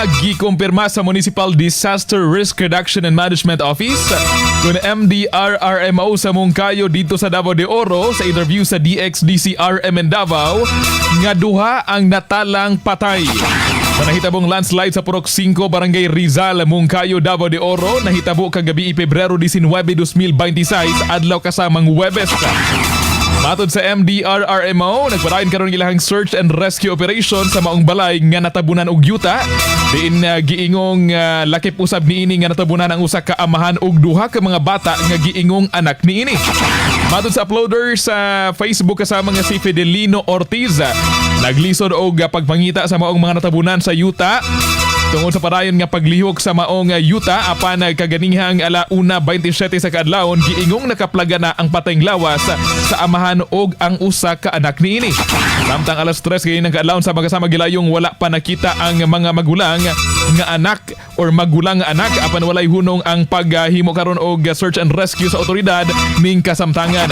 Gikumpirma sa Municipal Disaster Risk Reduction and Management Office kung MDRRMO sa Mungkayo dito sa Davao de Oro sa interview sa DXDCRM in Davao nga duha ang natalang patay. Sa nahitabong landslide sa Purok 5, Barangay Rizal, Mungkayo, Davao de Oro, nahitabo kagabi Pebrero 19, 2026, adlaw kasamang Huwebes. Matod sa MDRRMO, nagpadayon karon ilahang search and rescue operation sa maong balay nga natabunan og yuta. Diin giingong lakip usab niini nga natabunan ang usa ka amahan og duha ka mga bata nga giingong anak niini. Matod sa uploader sa Facebook kasama nga si Fidelino Ortiz, naglisod og pagpangita sa maong mga natabunan sa yuta tungod sa padayon nga paglihok sa maong yuta apan kaganihang ala 1:27 sa kaadlawon giingong nakaplaga na ang patayng lawas sa amahan og ang usa ka anak niini. Samtang alas 3 kay ng kaadlawon sa magkasama gilayong wala pa nakita ang mga magulang nga anak or magulang nga anak apan walay hunong ang paghimo karon og search and rescue sa otoridad ning kasamtangan.